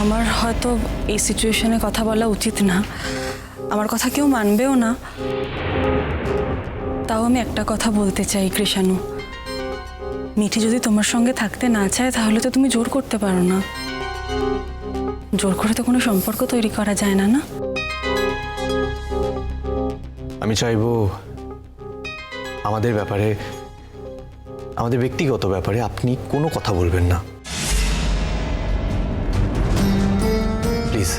আমার হয়তো এই সিচুয়েশনে কথা বলা উচিত না, আমার কথা কেউ মানবেও না। তাও আমি একটা কথা বলতে চাই কৃষাণু, মিঠি যদি তোমার সঙ্গে থাকতে না চায় তাহলে তো তুমি জোর করতে পারো না। জোর করে তো কোনো সম্পর্ক তৈরি করা যায় না, না? আমি চাইবো আমাদের ব্যাপারে, আমাদের ব্যক্তিগত ব্যাপারে আপনি কোনো কথা বলবেন না, প্লিজ।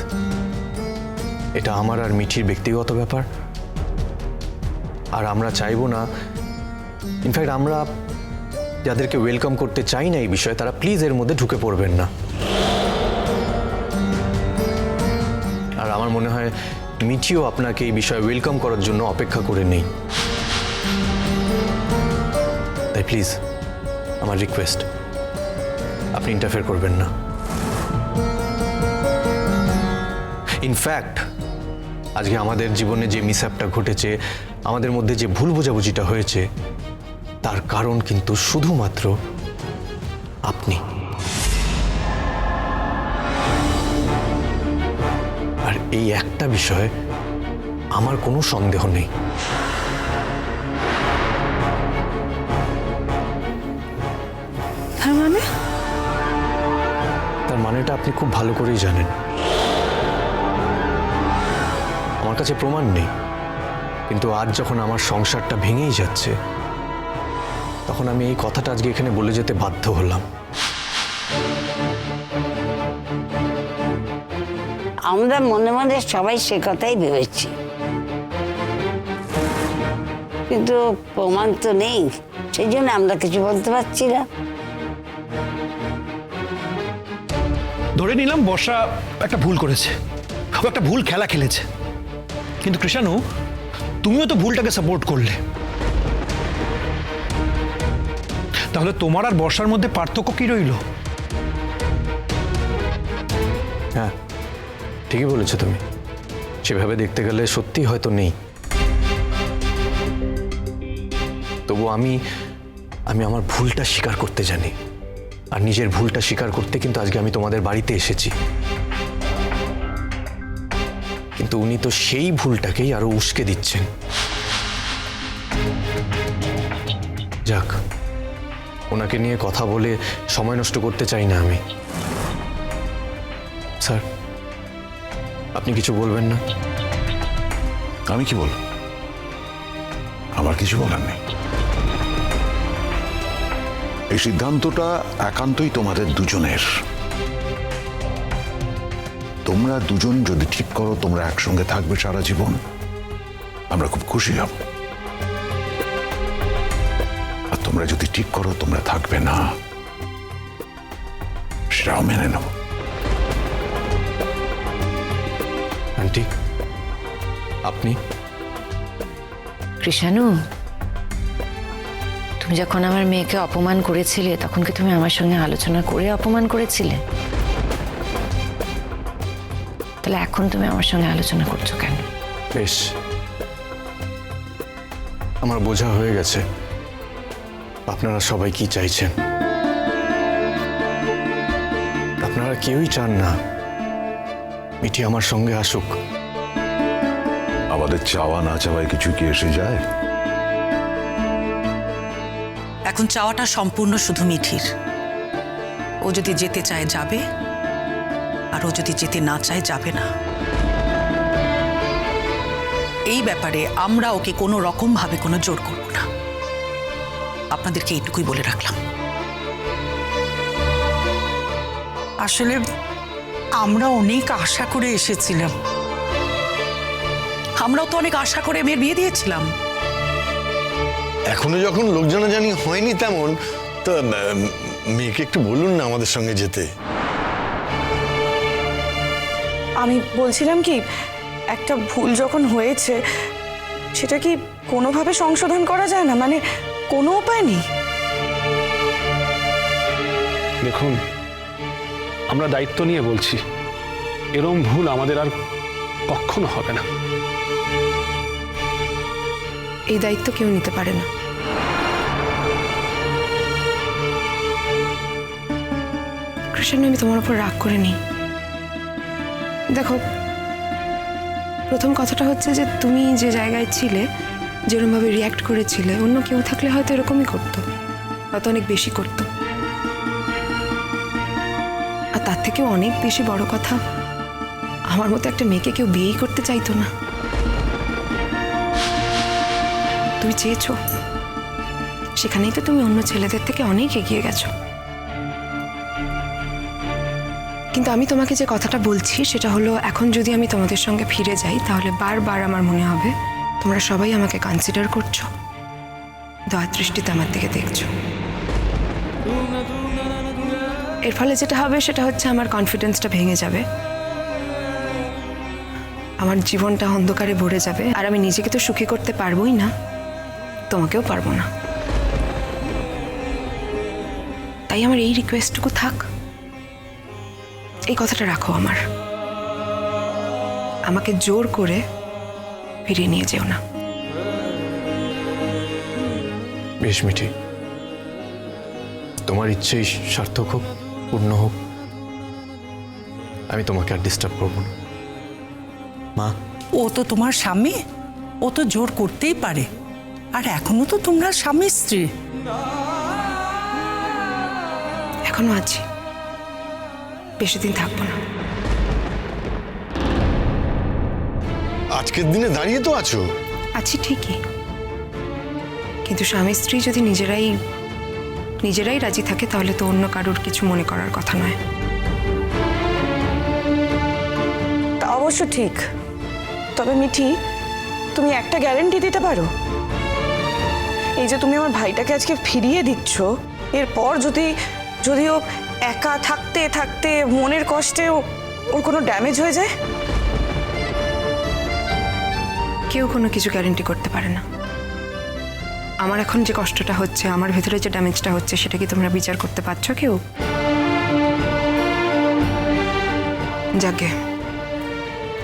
এটা আমার আর মিঠির ব্যক্তিগত ব্যাপার, আর আমরা চাইবো না, ইনফ্যাক্ট আমরা যাদেরকে ওয়েলকাম করতে চাই না এই বিষয়ে, তারা প্লিজ এর মধ্যে ঢুকে পড়বেন না। আর আমার মনে হয় মিঠিও আপনাকে এই বিষয়ে ওয়েলকাম করার জন্য অপেক্ষা করে নেই। তাই প্লিজ আমার রিকোয়েস্ট, আপনি ইন্টারফেয়ার করবেন না। ইনফ্যাক্ট আজকে আমাদের জীবনে যে মিসহ্যাপটা ঘটেছে, আমাদের মধ্যে যে ভুল বোঝাবুঝিটা হয়েছে, তার কারণ কিন্তু শুধুমাত্র আপনি। আর এই একটা বিষয়ে আমার কোনো সন্দেহ নেই। তার মানে? তার মানেটা আপনি খুব ভালো করেই জানেন। আমার কাছে প্রমাণ নেই, কিন্তু আজ যখন আমার সংসারটা ভেঙেই যাচ্ছে, তখন আমি এই কথাটা আজকে এখানে বলে যেতে বাধ্য হলাম। আমরা মনে মনে সবাই সে কথাই ভেবেছি, কিন্তু প্রমাণ তো নেই, সেই জন্য আমরা কিছু বলতে পারছি না। ধরে নিলাম বর্ষা একটা ভুল করেছে, ও একটা ভুল খেলা খেলেছে, কিন্তু কৃষাণু তুমিও তো ভুলটাকে সাপোর্ট করলে। তাহলে তোমার আর বর্ষার মধ্যে পার্থক্য কি রইল? হ্যাঁ, ঠিকই বলেছো তুমি। সেভাবে দেখতে গেলে সত্যি হয়তো নেই, তবু আমি আমার ভুলটা স্বীকার করতে জানি, আর নিজের ভুলটা স্বীকার করতে কিন্তু আজকে আমি তোমাদের বাড়িতে এসেছি। কিন্তু উনি তো সেই ভুলটাকেই আরো উস্কে দিচ্ছেন। যাক, ওনাকে নিয়ে কথা বলে সময় নষ্ট করতে চাই না আমি। স্যার, আপনি কিছু বলবেন না? আমি কি বলবো? আমার কিছু বলার নেই। এই সিদ্ধান্তটা একান্তই তোমাদের দুজনের। তোমরা দুজন যদি ঠিক করো তোমরা একসঙ্গে থাকবে সারা জীবন, আমরা খুব খুশি হব। আর তোমরা যদি ঠিক করো তোমরা থাকবে না, সেটাও মেনে নেব। আন্টি, আপনি? কৃষাণু, তুমি যখন আমার মেয়েকে অপমান করেছিলে তখন কি তুমি আমার সঙ্গে আলোচনা করে অপমান করেছিলে? তাহলে এখন তুমি আমার সঙ্গে আলোচনা করছো কেন? বেশ, আমার বোঝা হয়ে গেছে আপনারা সবাই কি চাইছেন। আপনারা কেউই চান না মিঠি আমার সঙ্গে আসুক। আমাদের চাওয়া না চাওয়ায় কিছু কি এসে যায়? এখন চাওয়াটা সম্পূর্ণ শুধু মিঠির। ও যদি যেতে চায় যাবে, আর ও যদি যেতে না চায় যাবে না। এই ব্যাপারে আমরা ওকে কোনো রকম ভাবে কোনো জোর করব না। আপনাদেরকে এইটুকুই বলে রাখলাম। আসলে আমরা অনেক আশা করে এসেছিলাম। আমরাও তো অনেক আশা করে মেয়ের বিয়ে দিয়েছিলাম। এখনো যখন লোক জানাজানি হয়নি তেমন, তো মেয়েকে একটু বলুন না আমাদের সঙ্গে যেতে। আমি বলছিলাম কি, একটা ভুল যখন হয়েছে সেটা কি কোনোভাবে সংশোধন করা যায় না? মানে কোনো উপায় নেই? দেখুন, আমরা দায়িত্ব নিয়ে বলছি, এরম ভুল আমাদের আর কখনো হবে না। এই দায়িত্ব কেউ নিতে পারে না। কৃষ্ণ, আমি তোমার উপর রাগ করে নিই। দেখো, প্রথম কথাটা হচ্ছে যে তুমি যে জায়গায় ছিলে, যেরকমভাবে রিয়্যাক্ট করেছিলে, অন্য কেউ থাকলে হয়তো এরকমই করতো, হয়তো অনেক বেশি করতো। আর তার থেকেও অনেক বেশি বড় কথা, আমার মতো একটা মেয়েকে কেউ বিয়েই করতে চাইতো না। তুমি চেয়েছো, সেখানেই তো তুমি অন্য ছেলেদের থেকে অনেক এগিয়ে গেছো। কিন্তু আমি তোমাকে যে কথাটা বলছি সেটা হলো, এখন যদি আমি তোমাদের সঙ্গে ফিরে যাই তাহলে বারবার আমার মনে হবে তোমরা সবাই আমাকে কনসিডার করছো, দয়া দৃষ্টিতে আমার দিকে দেখছো। এর ফলে যেটা হবে সেটা হচ্ছে আমার কনফিডেন্সটা ভেঙে যাবে, আমার জীবনটা অন্ধকারে ভরে যাবে, আর আমি নিজেকে তো সুখী করতে পারবোই না, তোমাকেও পারবো না। তাই আমার এই রিকোয়েস্টটুকু থাক, এই কথাটা রাখো আমার, আমাকে জোর করে ফিরিয়ে নিয়ে যেও না। বেশ মিঠি, তোমার ইচ্ছেই সার্থক হোক, পূর্ণ হোক, আমি তোমাকে আর ডিস্টার্ব করবো না। মা, ও তো তোমার স্বামী, ও তো জোর করতেই পারে, আর এখনো তো তোমরা স্বামী স্ত্রী। এখনো আছি, বেশি দিন থাকবো না। আজকের দিনে দাঁড়িয়ে তো আছো। আছি ঠিকই, কিন্তু স্বামী স্ত্রী যদি নিজেরাই রাজি থাকে তাহলে তো অন্য কারোর কিছু মনে করার কথা নয়। তা অবশ্য ঠিক, তবে মিঠি, তুমি একটা গ্যারান্টি দিতে পারো? এই যে তুমি আমার ভাইটাকে আজকে ফিরিয়ে দিচ্ছ, এরপর যদি ও একা থাকতে থাকতে মনের কষ্টে ওর কোনো ড্যামেজ হয়ে যায়? কেউ কোনো কিছু গ্যারান্টি করতে পারে না। আমার এখন যে কষ্টটা হচ্ছে, আমার ভেতরে যে ড্যামেজটা হচ্ছে, সেটা কি তোমরা বিচার করতে পারছো কেউ? যাকে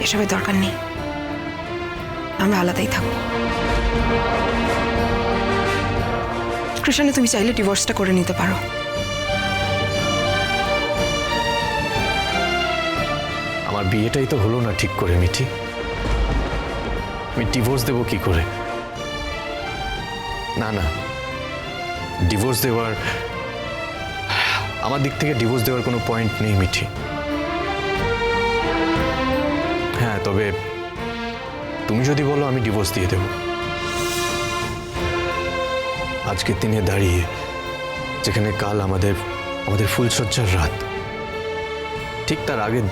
এসবের দরকার নেই, আমরা আলাদাই থাকবো। কৃষ্ণ, তুমি চাইলে ডিভোর্সটা করে নিতে পারো। আমার বিয়েটাই তো হলো না ঠিক করে মিঠি, আমি ডিভোর্স দেবো কি করে? না না, ডিভোর্স দেওয়ার, আমার দিক থেকে ডিভোর্স দেওয়ার কোনো পয়েন্ট নেই মিঠি। হ্যাঁ, তবে তুমি যদি বলো আমি ডিভোর্স দিয়ে দেব। আজকের দিনে দাঁড়িয়ে, যেখানে কাল আমাদের ফুলসজ্জার রাত, ঠিক তার আগের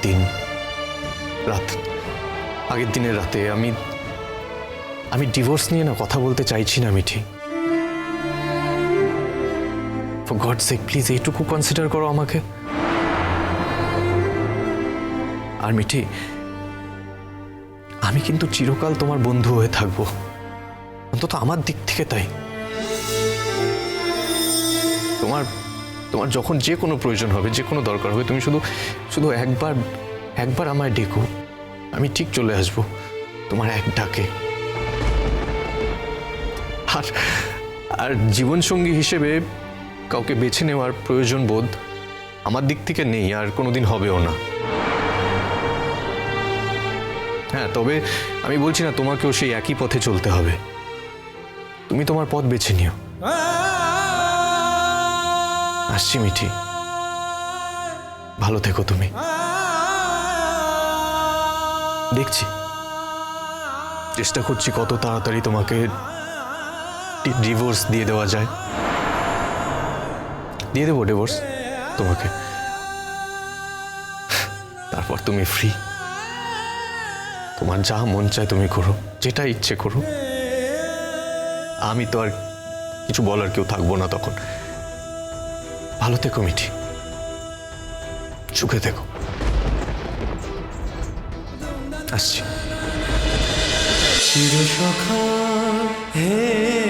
দিনের রাতে আমি ডিভোর্স নিয়ে না কথা বলতে চাইছি না Mithi. For God sake please এইটুকু কনসিডার করো আমাকে। আর মিঠি, আমি কিন্তু চিরকাল তোমার বন্ধু হয়ে থাকবো, অন্তত আমার দিক থেকে তাই। তোমার যখন যে কোনো প্রয়োজন হবে, যে কোনো দরকার হবে, তুমি শুধু একবার আমায় ডেকো, আমি ঠিক চলে আসবো তোমার এক ডাকে। আর জীবনসঙ্গী হিসেবে কাউকে বেছে নেওয়ার প্রয়োজন বোধ আমার দিক থেকে নেই, আর কোনোদিন হবেও না। হ্যাঁ, তবে আমি বলছি না তোমাকেও সেই একই পথে চলতে হবে, তুমি তোমার পথ বেছে নিও। আসছি মিঠি, ভালো থেকো তুমি। দেখছি, চেষ্টা করছি কত তাড়াতাড়ি তোমাকে ডিভোর্স দিয়ে দেওয়া যায়। দিয়ে দেবো ডিভোর্স তোমাকে, তারপর তুমি ফ্রি, তোমার যা মন চায় তুমি করো, যেটা ইচ্ছে করো। আমি তো আর কিছু বলার কেউ থাকবো না তখন। ভালো থেকো মিঠি, সুখে থেকো। আসছি। চির সখা হে